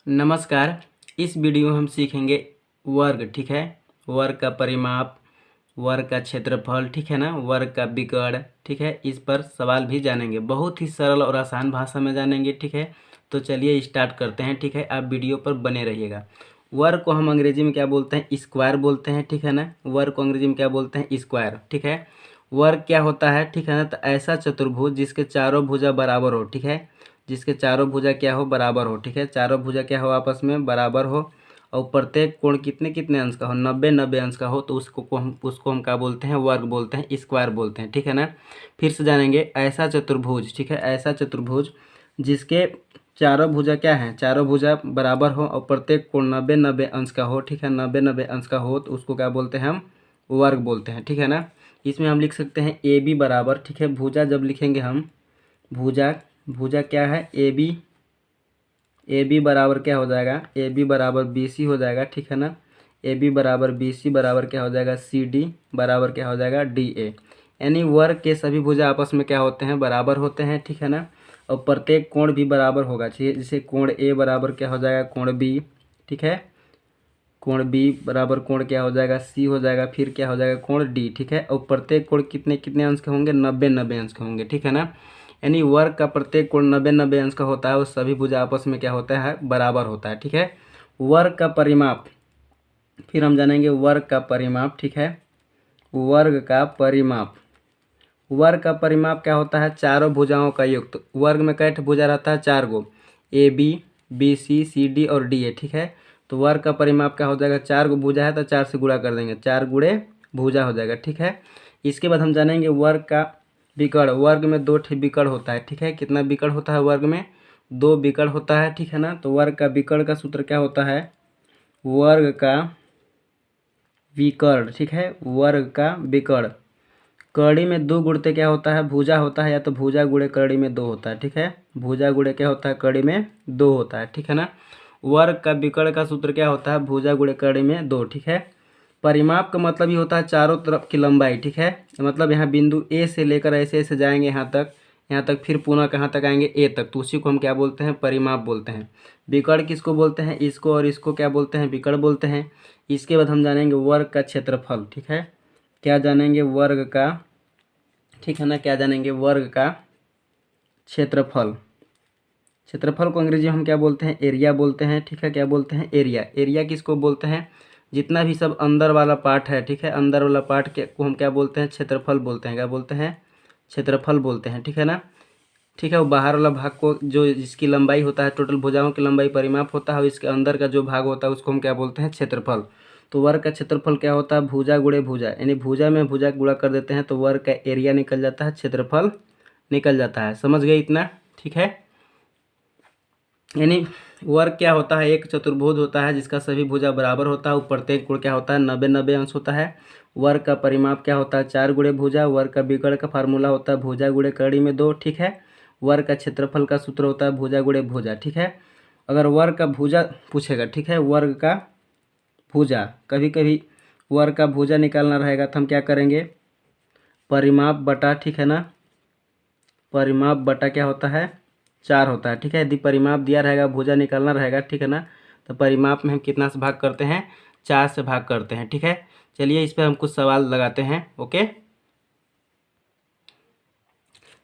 नमस्कार। इस वीडियो में हम सीखेंगे वर्ग। ठीक है, वर्ग का परिमाप, वर्ग का क्षेत्रफल, ठीक है ना, वर्ग का विकर्ण। ठीक है, इस पर सवाल भी जानेंगे, बहुत ही सरल और आसान भाषा में जानेंगे। ठीक है, तो चलिए स्टार्ट करते हैं। ठीक है, आप वीडियो पर बने रहिएगा। वर्ग को हम अंग्रेजी में क्या बोलते हैं? स्क्वायर बोलते हैं। ठीक है ना, वर्ग को अंग्रेजी में क्या बोलते हैं? स्क्वायर। ठीक है, वर्ग क्या होता है? ठीक है ना, तो ऐसा चतुर्भुज जिसके चारों भुजा बराबर हो। ठीक है, जिसके चारों भुजा क्या हो? बराबर हो। ठीक है, चारों भुजा क्या हो? आपस में बराबर हो। और प्रत्येक कोण कितने कितने अंश का हो? 90 अंश का हो, तो उसको हम क्या बोलते हैं? वर्ग बोलते हैं, स्क्वायर बोलते हैं। ठीक है ना, फिर से जानेंगे। ऐसा चतुर्भुज, ठीक है, ऐसा चतुर्भुज जिसके चारों भुजा क्या है? चारों भुजा बराबर हो और प्रत्येक कोण 90 अंश का हो। ठीक है, 90 अंश का हो, तो उसको क्या बोलते हैं? हम वर्ग बोलते हैं। ठीक है ना, इसमें हम लिख सकते हैं ए बी बराबर। ठीक है, भुजा जब लिखेंगे हम, भुजा भुजा क्या है? ए बी बराबर क्या हो जाएगा? ए बी बराबर बी सी हो जाएगा। ठीक है ना, ए बी बराबर बी सी बराबर क्या हो जाएगा? सी डी बराबर क्या हो जाएगा? D A. यानी वर्ग के सभी भुजा आपस में क्या होते हैं? बराबर होते हैं। ठीक है ना, और प्रत्येक कोण भी बराबर होगा चाहिए। जैसे कोण ए बराबर क्या हो जाएगा? कोण बी। ठीक है, कोण बी बराबर कोण क्या हो जाएगा? सी हो जाएगा। फिर क्या हो जाएगा? कोण डी। ठीक है, और प्रत्येक कोण कितने कितने अंश के होंगे? 90 अंश के होंगे। ठीक है ना, यानी वर्ग का प्रत्येक कोण 90 अंश का होता है और सभी भुजा आपस में क्या होता है? बराबर होता है। ठीक है, वर्ग का परिमाप, फिर हम जानेंगे वर्ग का परिमाप। ठीक है, वर्ग का परिमाप, वर्ग का परिमाप क्या होता है? चारों भुजाओं का युक्त। वर्ग में कई भुजा रहता है? 4 गो, A B, B C, C D और डी ए। ठीक है, तो वर्ग का परिमाप क्या हो जाएगा? 4 गो भुजा है तो 4 से गुणा कर देंगे, 4 गुणे भुजा हो जाएगा। ठीक है, इसके बाद हम जानेंगे वर्ग का विकर्ण। वर्ग में 2 विकर्ण होता है। ठीक है, कितना विकर्ण होता है? वर्ग में 2 विकर्ण होता है। ठीक है ना, तो वर्ग का विकर्ण का सूत्र क्या होता है? वर्ग का विकर्ण। ठीक है, वर्ग का विकर्ण, कड़ी में 2 गुणते क्या होता है? भुजा होता है, या तो भुजा गुणे कड़ी में 2 होता है। ठीक है, भुजा गुणे क्या होता है? कड़ी में 2 होता है। ठीक है ना, वर्ग का विकर्ण का सूत्र क्या होता है? भुजा गुणे कड़ी में 2। ठीक है, परिमाप का मतलब ही होता है चारों तरफ की लंबाई। ठीक है, मतलब यहाँ बिंदु ए से लेकर ऐसे ऐसे जाएंगे यहाँ तक फिर पुनः कहाँ तक आएंगे? ए तक, तो उसी को हम क्या बोलते हैं? परिमाप बोलते हैं। विकर्ण किसको बोलते हैं? इसको और इसको क्या बोलते हैं? विकर्ण बोलते हैं। इसके बाद हम जानेंगे वर्ग का क्षेत्रफल। ठीक है, क्या जानेंगे? वर्ग का, ठीक है ना, क्या जानेंगे? वर्ग का क्षेत्रफल। क्षेत्रफल को अंग्रेजी में हम क्या बोलते हैं? एरिया बोलते हैं। ठीक है, क्या बोलते हैं? एरिया। एरिया किसको बोलते हैं? जितना भी सब अंदर वाला पार्ट है। ठीक है, अंदर वाला पार्ट के को हम क्या बोलते हैं? क्षेत्रफल बोलते हैं। क्या बोलते हैं? क्षेत्रफल बोलते हैं। ठीक है ना, ठीक है, वो बाहर वाला भाग को, जो जिसकी लंबाई होता है, टोटल भुजाओं की लंबाई परिमाप होता है, और इसके अंदर का जो भाग होता है उसको हम क्या बोलते हैं? क्षेत्रफल। तो वर्ग का क्षेत्रफल क्या होता है? भुजा गुणे भुजा, यानी भुजा में भुजा गुणा कर देते हैं तो वर्ग का एरिया निकल जाता है, क्षेत्रफल निकल जाता है। समझ गए इतना? ठीक है, यानी वर्ग क्या होता है? एक चतुर्भुज होता है जिसका सभी भुजा बराबर होता है और प्रत्येक कोण क्या होता है? 90 अंश होता है। वर्ग का परिमाप क्या होता है? 4 गुणे भुजा। वर्ग का विकर्ण का फार्मूला होता है भुजा गुणे कड़ी में 2। ठीक है, वर्ग का क्षेत्रफल का सूत्र होता है भुजा गुणे भुजा। ठीक है, अगर वर्ग का भुजा पूछेगा, ठीक है, वर्ग का भुजा, कभी कभी वर्ग का भुजा निकालना रहेगा तो हम क्या करेंगे? परिमाप बटा, ठीक है ना, परिमाप बटा क्या होता है? 4 होता है। ठीक है, यदि परिमाप दिया रहेगा, भुजा निकालना रहेगा, ठीक है ना, तो परिमाप में हम कितना से भाग करते हैं? 4 से भाग करते हैं। ठीक है, चलिए इस पर हम कुछ सवाल लगाते हैं। ओके,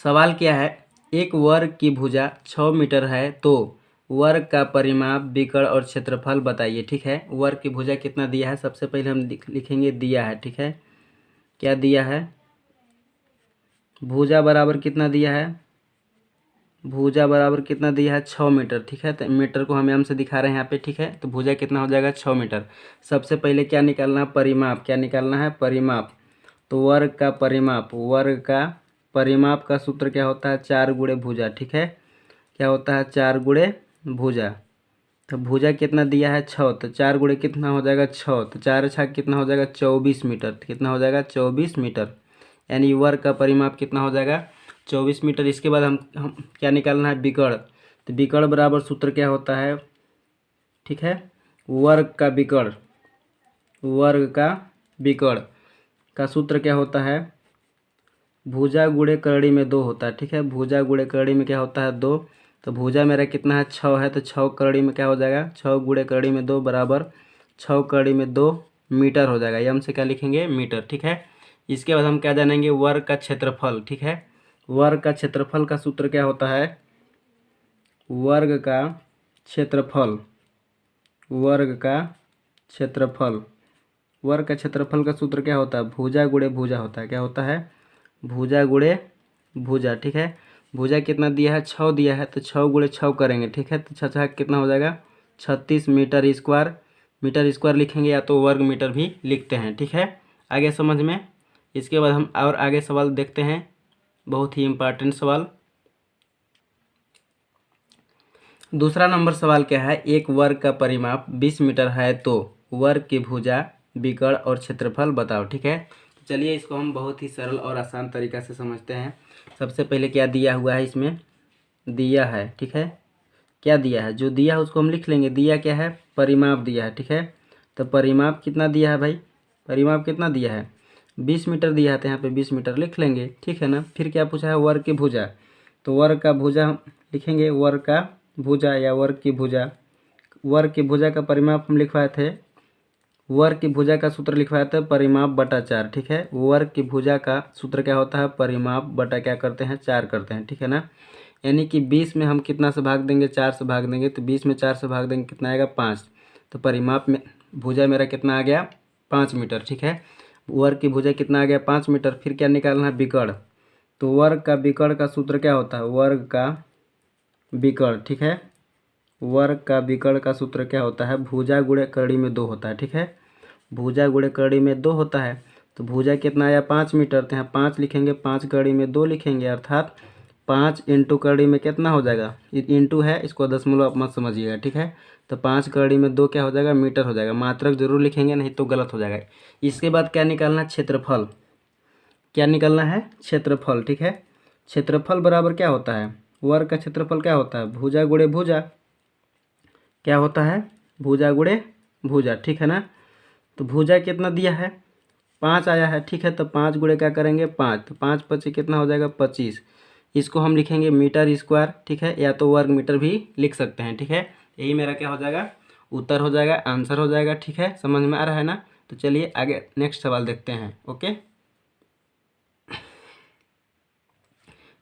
सवाल क्या है? एक वर्ग की भुजा 6 मीटर है, तो वर्ग का परिमाप, विकर्ण और क्षेत्रफल बताइए। ठीक है, वर्ग की भुजा कितना दिया है? सबसे पहले हम लिखेंगे दिया है। ठीक है, क्या दिया है? भुजा बराबर कितना दिया है? भुजा बराबर कितना दिया है? 6 मीटर। ठीक है, तो मीटर को हम एम से दिखा रहे हैं यहाँ पे। ठीक है, तो भुजा कितना हो जाएगा? 6 मीटर। सबसे पहले क्या निकालना है? परिमाप। क्या निकालना है? परिमाप। तो वर्ग का परिमाप, वर्ग का परिमाप का सूत्र क्या होता है? 4 गुणे भुजा। ठीक है, क्या होता है? 4 गुणे भुजा। तो भुजा कितना दिया है? 6, तो 4 गुणे कितना हो जाएगा? 6, तो 4 छाक कितना हो जाएगा? 24 मीटर। कितना हो जाएगा? 24 मीटर, यानी वर्ग का परिमाप कितना हो जाएगा? 24 मीटर। इसके बाद हम क्या निकालना है? विकर्ण। तो विकर्ण बराबर सूत्र क्या होता है? ठीक है, वर्ग का विकर्ण, वर्ग का विकर्ण का सूत्र क्या होता है? भुजा गुणे करड़ी में 2 होता है। ठीक है, भुजा गुणे करड़ी में क्या होता है? 2। तो भुजा मेरा कितना है 6 है, तो 6 कड़ी में क्या हो जाएगा 6 गुणे कड़ी में 2 बराबर 6 कड़ी में 2 मीटर हो जाएगा। यम से क्या लिखेंगे मीटर, ठीक है। इसके बाद हम क्या जानेंगे वर्ग का क्षेत्रफल, ठीक है। वर्ग का क्षेत्रफल का सूत्र क्या होता है, वर्ग का क्षेत्रफल, वर्ग का क्षेत्रफल, वर्ग का क्षेत्रफल का सूत्र क्या होता है भुजा गुणे भुजा होता है। क्या होता है भुजा गुणे भुजा, ठीक है। भुजा कितना दिया है 6 दिया है, तो 6 गुणे 6 करेंगे, ठीक है। तो 6 कितना हो जाएगा 36 मीटर स्क्वायर, मीटर स्क्वायर लिखेंगे या तो वर्ग मीटर भी लिखते हैं, ठीक है। आगे समझ में। इसके बाद हम और आगे सवाल देखते हैं, बहुत ही इम्पोर्टेंट सवाल। दूसरा नंबर सवाल क्या है, एक वर्ग का परिमाप 20 मीटर है तो वर्ग की भुजा विकर्ण और क्षेत्रफल बताओ, ठीक है। तो चलिए इसको हम बहुत ही सरल और आसान तरीका से समझते हैं। सबसे पहले क्या दिया हुआ है, इसमें दिया है, ठीक है। क्या दिया है, जो दिया है उसको हम लिख लेंगे। दिया क्या है परिमाप दिया है, ठीक है। तो परिमाप कितना दिया है भाई, परिमाप कितना दिया है 20 मीटर दिया है, तो यहाँ पे 20 मीटर लिख लेंगे, ठीक है ना। फिर क्या पूछा है वर्ग की भुजा, तो वर्ग का भुजा हम लिखेंगे, वर्ग का भुजा या वर्ग की भुजा। वर्ग की भुजा का परिमाप हम लिखवाए थे, वर्ग की भुजा का सूत्र लिखवाया था परिमाप बटा 4, ठीक है। वर्ग की भुजा का सूत्र क्या होता है परिमाप बटा क्या करते हैं 4 करते हैं, ठीक है ना। यानी कि 20 में हम कितना से भाग देंगे 4 से भाग देंगे, तो 20 में 4 से भाग देंगे कितना आएगा 5। तो परिमाप में भुजा मेरा कितना आ गया 5 मीटर, ठीक है। वर्ग की भुजा कितना आ गया 5 मीटर। फिर क्या निकालना है विकर्ण, तो वर्ग का विकर्ण का सूत्र क्या होता है वर्ग का विकर्ण, ठीक है। वर्ग का विकर्ण का सूत्र क्या होता है भुजा गुणे कड़ी में 2 होता है, ठीक है। भुजा गुणे कड़ी में 2 होता है, तो भुजा कितना आया 5 मीटर, तो यहाँ 5 लिखेंगे, 5 कड़ी में 2 लिखेंगे, अर्थात 5 इंटू कड़ी में कितना हो जाएगा, इंटू है इसको दशमलव आप मत समझिएगा, ठीक है। तो 5 कड़ी में 2 क्या हो जाएगा मीटर हो जाएगा। मात्रक जरूर लिखेंगे नहीं तो गलत हो जाएगा। इसके बाद क्या निकालना है क्षेत्रफल, क्या निकालना है क्षेत्रफल, ठीक है। क्षेत्रफल बराबर क्या होता है वर्ग का क्षेत्रफल क्या होता है भुजा गुणे भुजा, क्या होता है भुजा गुणे भुजा, ठीक है ना। तो भुजा कितना दिया है 5 आया है, ठीक है। तो 5 गुणे क्या करेंगे 5, तो 5 पच्चीस कितना हो जाएगा 25। इसको हम लिखेंगे मीटर स्क्वायर, ठीक है, या तो वर्ग मीटर भी लिख सकते हैं, ठीक है। यही मेरा क्या हो जाएगा उत्तर हो जाएगा, आंसर हो जाएगा, ठीक है। समझ में आ रहा है ना। तो चलिए आगे नेक्स्ट सवाल देखते हैं। ओके,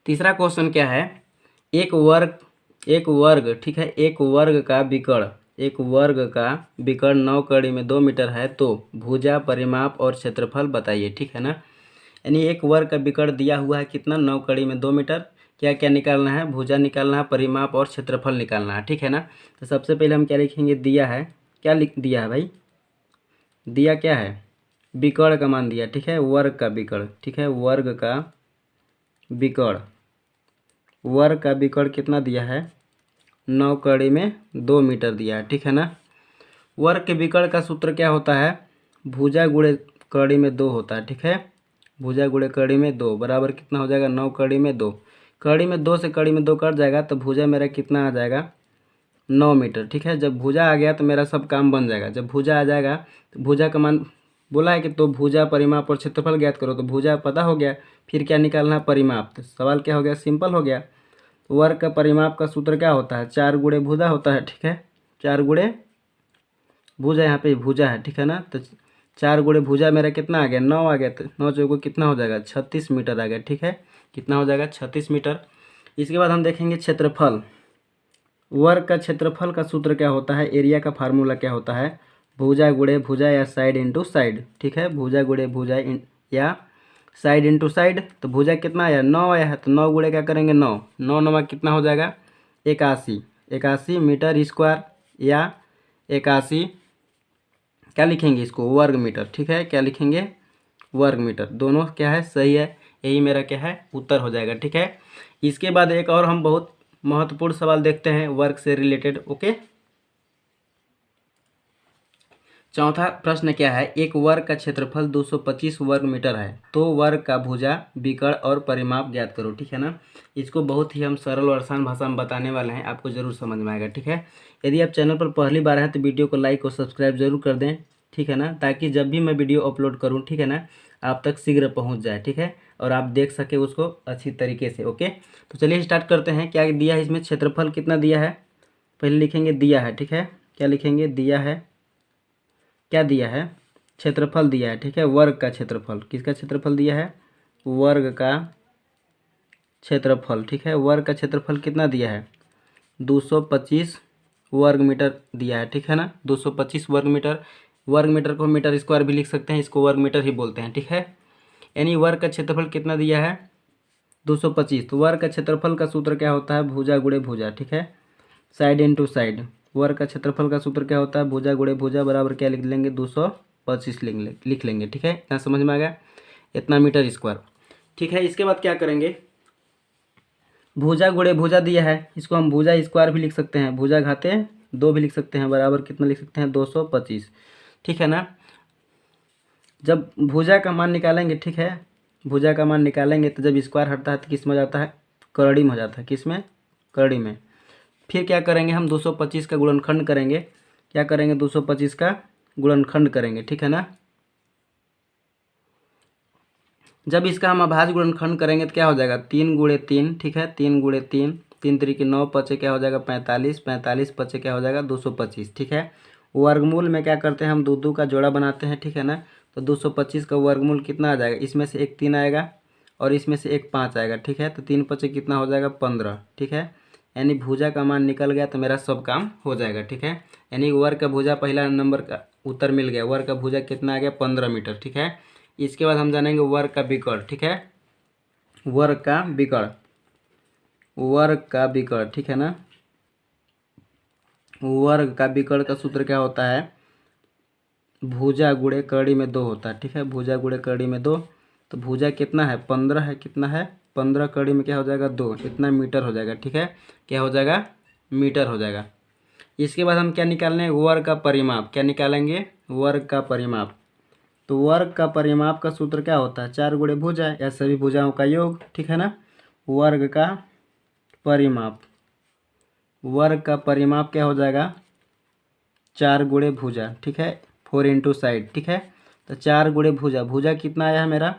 तीसरा क्वेश्चन क्या है, एक वर्ग ठीक है, एक वर्ग का विकर्ण, एक वर्ग का विकर्ण 9 कड़ी में 2 मीटर है तो भुजा परिमाप और क्षेत्रफल बताइए, ठीक है ना। यानी एक वर्ग का विकर्ण दिया हुआ है कितना 9 कड़ी में 2 मीटर, क्या क्या निकालना है भुजा निकालना है परिमाप और क्षेत्रफल निकालना है, ठीक है ना। तो सबसे पहले हम क्या लिखेंगे दिया है, क्या लिख दिया है भाई, दिया क्या है विकर्ण का मान दिया, ठीक है, वर्ग का विकर्ण, ठीक है, वर्ग का विकर्ण, वर्ग का विकर्ण कितना दिया है 9 कड़ी में 2 मीटर दिया है, ठीक है ना। वर्ग के विकर्ण का सूत्र क्या होता है भुजा गुणे कड़ी में 2 होता है, ठीक है। भुजा गुणे कड़ी में 2 बराबर कितना हो जाएगा 9 कड़ी में 2, कड़ी में 2 से कड़ी में 2 कट जाएगा, तो भुजा मेरा कितना आ जाएगा 9 मीटर, ठीक है। जब भुजा आ गया तो मेरा सब काम बन जाएगा। जब भुजा आ जाएगा तो भुजा का मान बोला है कि तो भुजा परिमाप और क्षेत्रफल ज्ञात करो, तो भुजा पता हो गया, फिर क्या निकालना है परिमाप। तो सवाल क्या हो गया सिंपल हो गया। वर्ग का परिमाप का सूत्र क्या होता है 4 गुणे भुजा होता है, ठीक है, 4 गुणे भुजा, यहाँ पे भुजा है, ठीक है ना। तो 4 गुणे भुजा मेरा कितना आ गया 9 आ गया, तो 9 चौको कितना हो जाएगा 36 मीटर आ गया, ठीक है, कितना हो जाएगा 36 मीटर। इसके बाद हम देखेंगे क्षेत्रफल, वर्ग का क्षेत्रफल का सूत्र क्या होता है, एरिया का फार्मूला क्या होता है भुजा गुणे भुजा या साइड इंटू साइड, ठीक है, भुजा गुणे भुजा या साइड इंटू साइड। तो भुजा कितना आया 9 आया है, तो 9 गुणे क्या करेंगे 9, 9 9 कितना हो जाएगा 81, 81 मीटर स्क्वायर या 81 क्या लिखेंगे इसको वर्ग मीटर, ठीक है, क्या लिखेंगे वर्ग मीटर, दोनों क्या है सही है, यही मेरा क्या है उत्तर हो जाएगा, ठीक है। इसके बाद एक और हम बहुत महत्वपूर्ण सवाल देखते हैं वर्ग से रिलेटेड। ओके, चौथा प्रश्न क्या है, एक वर्ग का क्षेत्रफल 225 वर्ग मीटर है तो वर्ग का भुजा विकर्ण और परिमाप ज्ञात करो, ठीक है ना। इसको बहुत ही हम सरल और आसान भाषा में बताने वाले हैं, आपको जरूर समझ में आएगा, ठीक है। यदि आप चैनल पर पहली बार हैं तो वीडियो को लाइक और सब्सक्राइब जरूर कर दें, ठीक है ना, ताकि जब भी मैं वीडियो अपलोड करूँ, ठीक है ना, आप तक शीघ्र पहुंच जाए, ठीक है, और आप देख सके उसको अच्छी तरीके से। ओके, तो चलिए स्टार्ट करते हैं। क्या दिया है इसमें, क्षेत्रफल कितना दिया है, पहले लिखेंगे दिया है, ठीक है, क्या लिखेंगे, दिया है, क्या दिया है, क्षेत्रफल दिया है, ठीक है, वर्ग का क्षेत्रफल, किसका क्षेत्रफल दिया है, वर्ग का क्षेत्रफल, ठीक है, वर्ग का क्षेत्रफल कितना दिया है, 225 वर्ग मीटर दिया है, ठीक है ना, 225 वर्ग मीटर। वर्ग मीटर को मीटर स्क्वायर भी लिख सकते हैं, इसको वर्ग मीटर ही बोलते हैं, ठीक है। यानी वर्ग का क्षेत्रफल कितना दिया है, 225। तो वर्ग का क्षेत्रफल का सूत्र क्या होता है, भुजा गुणे भुजा, ठीक है, साइड इनटू साइड। वर्ग का क्षेत्रफल का सूत्र क्या होता है, भुजा गुणे भुजा बराबर क्या लिख लेंगे, 225 लिख लेंगे, ठीक है, इतना समझ में आ गया, इतना मीटर स्क्वायर, ठीक है। इसके बाद क्या करेंगे, भुजा गुणे भुजा दिया है, इसको हम भुजा स्क्वायर भी लिख सकते हैं, भुजा घाते 2 भी लिख सकते हैं, बराबर कितना लिख सकते हैं, 225, ठीक है ना। जब भुजा का मान निकालेंगे, ठीक है, भुजा का मान निकालेंगे तो जब स्क्वायर हटता है तो किस में हो जाता है, करड़ी में हो जाता है, किस में, करड़ी में। फिर क्या करेंगे हम, 225 का गुणनखंड करेंगे, क्या करेंगे, 225 का गुणनखंड करेंगे, ठीक है ना। जब इसका हम अभाज्य गुणनखंड करेंगे तो क्या हो जाएगा, 3 गुणे 3, ठीक है, 3 गुणे 3, 3 3 9 पचे क्या हो जाएगा, 45, 45 पचे क्या हो जाएगा, 225, ठीक है। वर्गमूल में क्या करते हैं हम, दो का जोड़ा बनाते हैं, ठीक है ना। तो 225 का वर्गमूल कितना आ जाएगा, इसमें से एक 3 आएगा और इसमें से एक 5 आएगा, ठीक है। तो 3 पचे कितना हो जाएगा, 15, ठीक है। यानी भुजा का मान निकल गया तो मेरा सब काम हो जाएगा, ठीक है। यानी वर्ग का भुजा पहला नंबर का उत्तर मिल गया, वर्ग का भुजा कितना आ गया, 15 मीटर, ठीक है। इसके बाद हम जानेंगे वर्ग का विकर्ण, ठीक है, वर्ग का विकर्ण, वर्ग का विकर्ण, ठीक है ना। वर्ग का विकर्ण का सूत्र क्या होता है, भुजा गुणे करड़ी में 2 होता है, ठीक है, भुजा गुणे करड़ी में 2। तो भुजा कितना है, 15 है, कितना है, 15 करड़ी में क्या हो जाएगा, 2, इतना मीटर हो जाएगा, ठीक है, क्या हो जाएगा, मीटर हो जाएगा। इसके बाद हम क्या निकालने, वर्ग का परिमाप, क्या निकालेंगे, वर्ग का परिमाप। तो वर्ग का परिमाप का सूत्र क्या होता है, 4 गुणे भुजा या सभी भुजाओं का योग, ठीक है ना। वर्ग का परिमाप, वर्ग का परिमाप क्या हो जाएगा, 4 गुणे भुजा, ठीक है, 4 इंटू साइड, ठीक है। तो 4 गुणे भुजा, भुजा कितना आया है मेरा,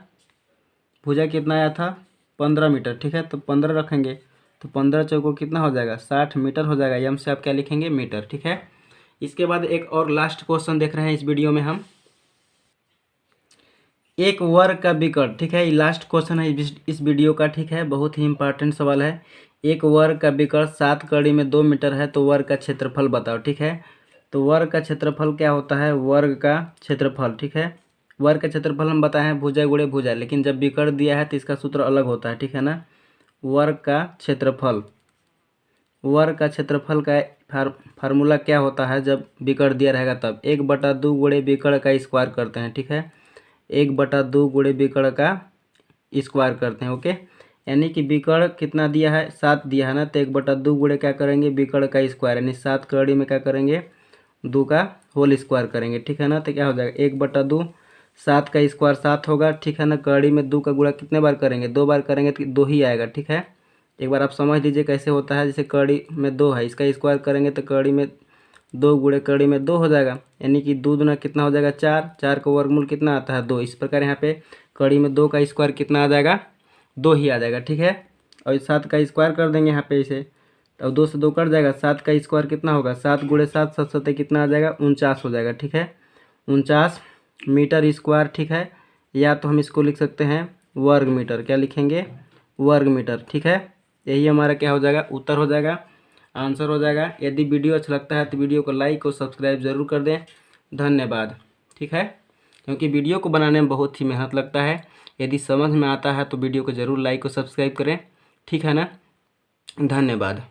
भुजा कितना आया था, 15 मीटर, ठीक है। तो 15 रखेंगे तो 15 चौको कितना हो जाएगा, 60 मीटर हो जाएगा, यम से आप क्या लिखेंगे, मीटर, ठीक है। इसके बाद एक और लास्ट क्वेश्चन देख रहे हैं इस वीडियो में हम, एक वर्ग का विकर्ण, ठीक है, ये लास्ट क्वेश्चन है इस वीडियो का, ठीक है, बहुत ही इंपॉर्टेंट सवाल है। एक वर्ग का विकर्ण 7 कड़ी में 2 मीटर है, तो वर्ग का क्षेत्रफल बताओ, ठीक है। तो वर्ग का क्षेत्रफल क्या होता है, वर्ग का क्षेत्रफल, ठीक है, वर्ग का क्षेत्रफल हम बताए हैं भुजा गुणे भुजा, लेकिन जब विकर्ण दिया है तो इसका सूत्र अलग होता है, ठीक है ना। वर्ग का क्षेत्रफल, वर्ग का क्षेत्रफल का फार्मूला क्या होता है, जब विकर्ण दिया रहेगा तब 1/2 गुणे विकर्ण का स्क्वायर करते हैं, ठीक है, 1/2 गुणे विकर्ण का स्क्वायर करते हैं। ओके, यानी कि विकर्ण कितना दिया है, 7 दिया है ना, तो 1/2 गुणे क्या करेंगे, विकर्ण का स्क्वायर, यानी 7 कड़ी में क्या करेंगे, 2 का होल स्क्वायर करेंगे, ठीक है ना। तो क्या हो जाएगा, 1/2, 7 का स्क्वायर 7 होगा, ठीक है ना। कड़ी में 2 का गुणा कितने बार करेंगे, 2 बार करेंगे तो 2 ही आएगा, ठीक है। एक बार आप समझ लीजिए कैसे होता है, जैसे कड़ी में 2 है, इसका स्क्वायर करेंगे तो कड़ी में 2 गुणे कड़ी में 2 हो जाएगा, यानी कि 2 दूना कितना हो जाएगा, 4, 4 का वर्गमूल कितना आता है, 2। इस प्रकार यहाँ पे कड़ी में 2 का स्क्वायर कितना आ जाएगा, 2 ही आ जाएगा, ठीक है। और 7 का स्क्वायर कर देंगे यहाँ पे इसे, तो 2 से 2 कट जाएगा, 7 का स्क्वायर कितना होगा, 7 गुणे 7, 7 7 कितना आ जाएगा, 49 हो जाएगा, ठीक है, 49 मीटर स्क्वायर, ठीक है। या तो हम इसको लिख सकते हैं वर्ग मीटर, क्या लिखेंगे, वर्ग मीटर, ठीक है। यही हमारा क्या हो जाएगा, उत्तर हो जाएगा, आंसर हो जाएगा। यदि वीडियो अच्छा लगता है तो वीडियो को लाइक और सब्सक्राइब जरूर कर दें, धन्यवाद, ठीक है। क्योंकि वीडियो को बनाने में बहुत ही मेहनत लगता है, यदि समझ में आता है तो वीडियो को ज़रूर लाइक और सब्सक्राइब करें, ठीक है ना, धन्यवाद।